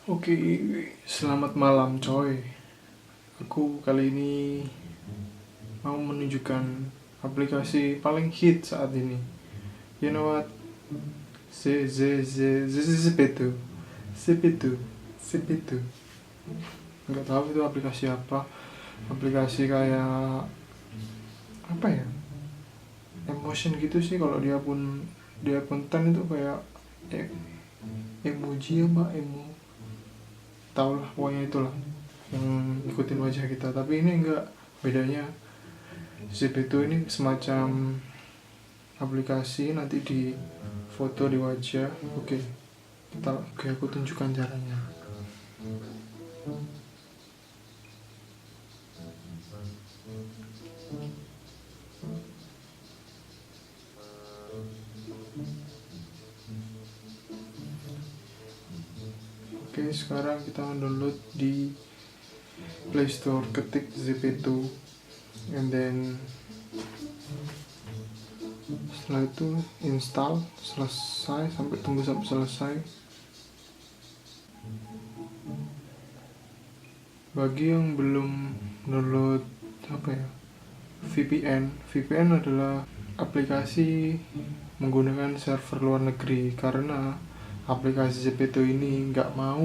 Oke, selamat malam coy. Aku kali ini mau menunjukkan aplikasi paling hit saat ini. You know what? Zepeto. Zepeto. Zepeto. Nggak tahu itu aplikasi apa. Aplikasi kayak apa ya? Emotion gitu sih kalau dia konten itu kayak emoji apa tau lah pokoknya itulah yang ikutin wajah kita, tapi ini enggak. Bedanya Zepeto ini semacam aplikasi nanti di foto di wajah. Oke, aku tunjukkan caranya. Oke, sekarang kita download di Play Store, ketik Zepeto, and then setelah itu install, selesai, tunggu sampai selesai. Bagi yang belum download VPN adalah aplikasi menggunakan server luar negeri, karena aplikasi Zepeto ini nggak mau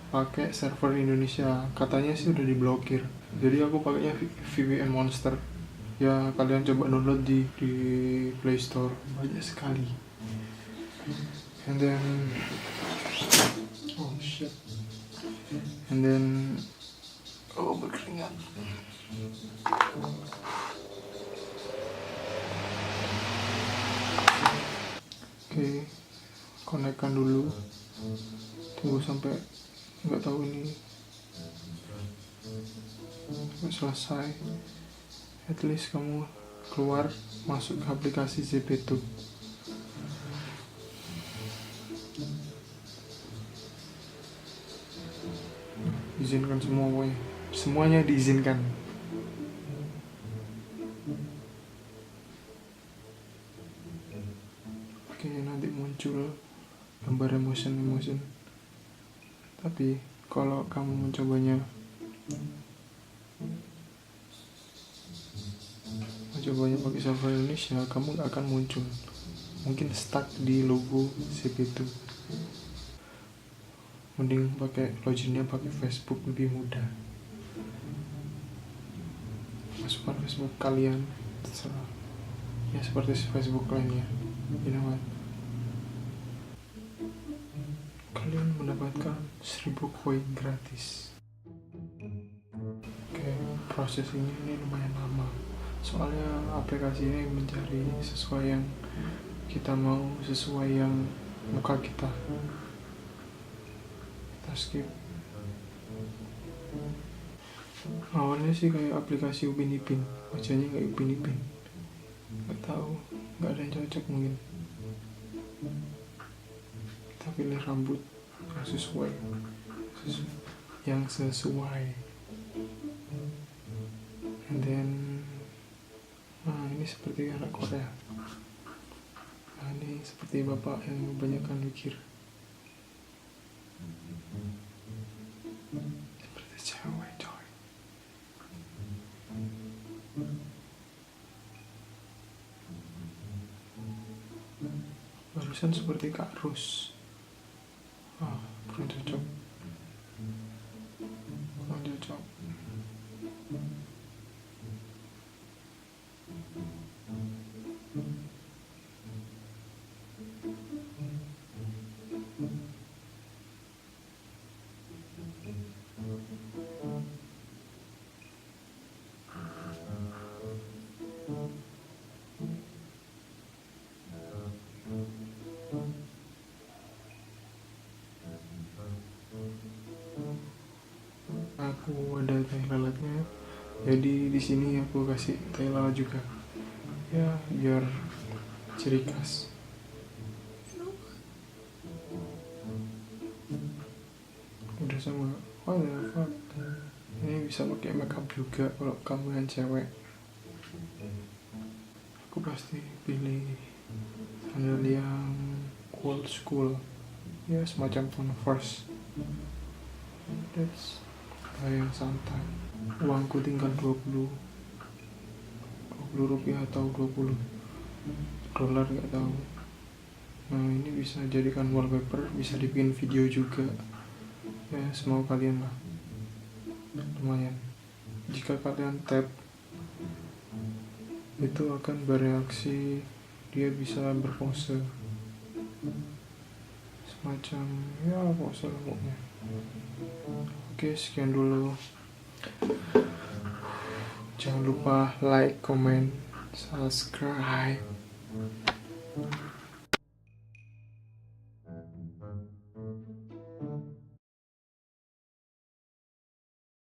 pakai server Indonesia, katanya sih udah diblokir. Jadi aku pakainya VPN Monster. Ya kalian coba download di Play Store, banyak sekali. And then berkeringat. Oke, konekkan dulu, tunggu sampai nggak tahu ini selesai. At least kamu keluar masuk ke aplikasi Zepeto. Izinkan semuanya diizinkan. Oke, nanti muncul gambar emotion. Tapi kalau kamu mencobanya pakai server Indonesia, kamu gak akan muncul. Mungkin stuck di logo Zepeto. Mending loginnya pakai Facebook, lebih mudah. Masukkan Facebook kalian, terserah. Ya seperti Facebook lainnya. You know what? Kalian mendapatkan 1000 koin gratis. Oke, proses ini lumayan lama. Soalnya aplikasi ini mencari sesuai yang kita mau, sesuai yang muka kita. Kita skip. Awalnya sih kayak aplikasi Upin Ipin, wajahnya kayak Upin Ipin. Gak tahu, gak ada yang cocok mungkin. Kita pilih rambut yang sesuai. And then ini seperti anak Korea. Ini seperti bapak yang kebanyakan mikir. Seperti cewek coy. Barusan seperti Kak Rus. Kurang cocok. Aku ada tai lalatnya, jadi di sini aku kasih tai lalat juga, ya biar ciri khas. Udah sama. What the fuck? Ini bisa pakai makeup juga kalau kamu yang cewek. Aku pasti pilih sandal yang old school, ya semacam converse. That's yang santai. Uangku tinggal 20 rupiah atau 20 dolar, nggak tahu. Nah, ini bisa jadikan wallpaper, bisa dibikin video juga ya, semau kalian lah. Lumayan, jika kalian tap itu akan bereaksi, dia bisa berpose semacam ya pose pokoknya. Oke, sekian dulu. Jangan lupa like, comment, subscribe.